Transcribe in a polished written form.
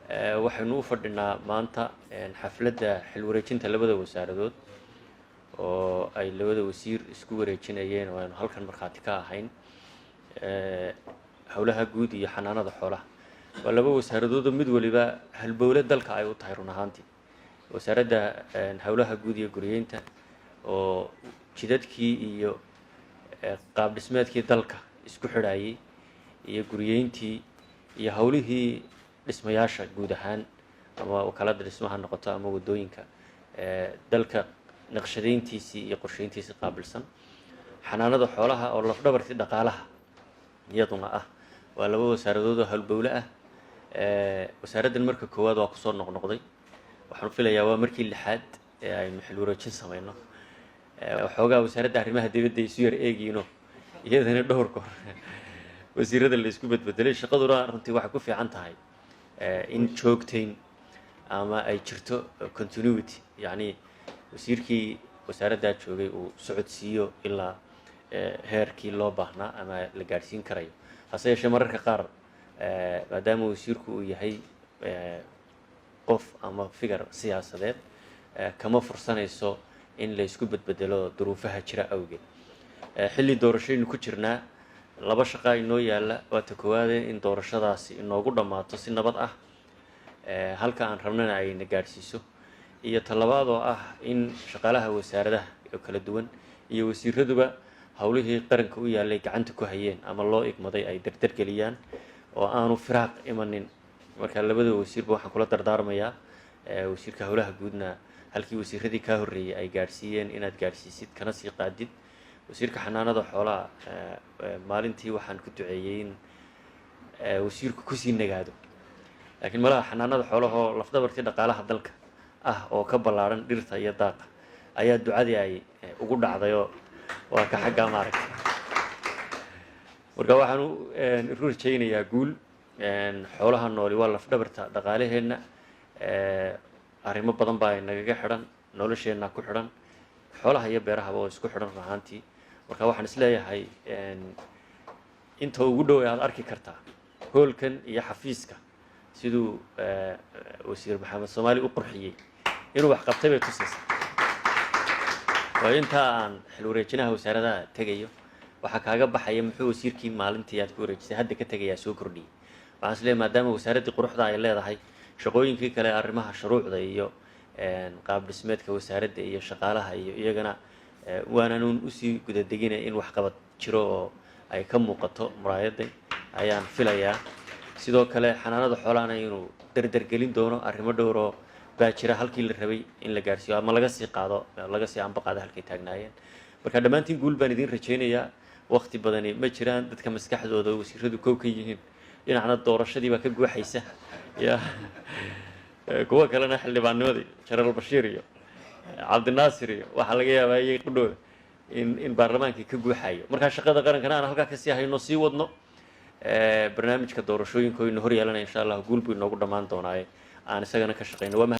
waxaynu u fadhinaa maanta xafladda xil wareejinta labada wasaaradood oo ay labada wasiir isku wareejinayeen oo aynu halkan markhaati ka ahayn howlaha guud iyo xanaanada xoolaha. waa laba wasaaradood oo mid waliba halbowle dalka ay u tahay run ahaantii. wasaaradda howlaha guud iyo guryeynta oo jidadkii iyo qaab dhismeedkii dalka isku xidhayay iyo guryeyntii iyo howlihii dhismayaasha guud ahaan ama wakaalada dhismaha noqoto ama wadooyinka dalka naqshadeyntiisii iyo qorsheyntiisii qaabilsan. xanaanada xoolaha oo lafdhabartii dhaqaalaha iyaduna ah waa laba wasaaradood oo halbowle ah. wasaaraddan marka koowaad waa kusoo noqnoqday, waxaan filayaa waa markii lixaad ee aynu xil wareejin samayno. waxoogaa wasaaradda arrimaha dibadda isu yar eegiino iyadana dhowr goor wasiirada la isku bedbedelay. shaqaduna runtii waxay ku fiican tahay in joogtayn ama ay jirto continuity, yacni wasiirkii wasaaraddaa joogay uu socodsiiyo ilaa heerkii loo baahnaa ama la gaadhsiin karayo. hase yeeshee mararka qaar maadaama wasiirku uu yahay qof ama figar siyaasadeed kama fursanayso in la isku bedbedelo duruufaha jira awgeed. xilli doorashaynu ku jirnaa, laba shaqaa inoo yaalla. waa ta koowaade in doorashadaasi inoogu dhammaato si nabad ah halka aan rabnana ayna gaadhsiiso, iyo ta labaad oo ah in shaqaalaha wasaaradaha oo kala duwan iyo wasiiraduba howlihii qaranka u yaallay gacanta ku hayeen ama loo igmaday ay dardargeliyaan oo aanu firaaq imanin. marka labada wasiirba waxaan kula dardaarmayaa wasiirka howlaha guudna halkii wasiiradii kaa horreeyey ay gaadhsiiyeen inaad gaadhsiisid kana sii qaadid. wasiirka xanaanada xoolaha maalintii waxaan ku duceeyey in wasiirku kusii nagaado, laakiin malaha xanaanada xoolahoo lafdabartii dhaqaalaha dalka ah oo ka ballaaran dhirta iyo daaqa ayaa ducadii ay ugu dhacdayoo waa ka xaggaa maaragtay. marka waxaan u rajaynayaa guul. xoolaha nooli waa lafdhabarta dhaqaalaheenna. arrimo badan baa nagaga xidhan, nolosheenna ku xidhan, xoolaha iyo beerahaba oo isku xidhan rahaantii. marka waxaan isleeyahay inta ugu dhow ee aad arki kartaa hoolkan iyo xafiiska siduu wasiir maxamed soomaali u qurxiyey inuu wax qabtay bay tusaysaa. waa intaa aan xil wareejinaha wasaaradaha tegayo waxaa kaaga baxaya muxuu wasiirkii maalintii aad ku wareejisay hadda ka tegayaa soo kordhiyey. waxaan isleeyahay maadaama wasaaraddii quruxda ay leedahay, shaqooyinkii kale arrimaha shuruucda iyo qaab dhismeedka wasaaradda iyo shaqaalaha iyo iyagana waananuun usii gudadegina in waxqabad jiro oo ay ka muuqato muraayadda ayaan filayaa. sidoo kale xanaanada xoolahana inuu dardargelin doono arrimo dhowroo baa jira halkii la rabay in la gaadhsiiyo ama laga sii qaado, laga sii ambaqaado halkay taagnaayeen. marka dhammaantiin guul baan idiin rajaynayaa. waqti badani ma jiraan, dadka maskaxdooda wasiiradu kow ka yihiin, dhinacna doorashadii baa ka guuxaysa ya kuwa kalena xildhibaannimadii jaraal bashiir iyo cabdinaasir iyo waxaa laga yaabaa iyay qudhooda in baarlamaankii ka guuxayo. markaa shaqada qarankana aan halkaa kasii hayno sii wadno. barnaamijka doorashooyinka oynu hor yeelanaya insha allah guul buu inoogu dhammaan doonaaye aan isagana ka shaqayno.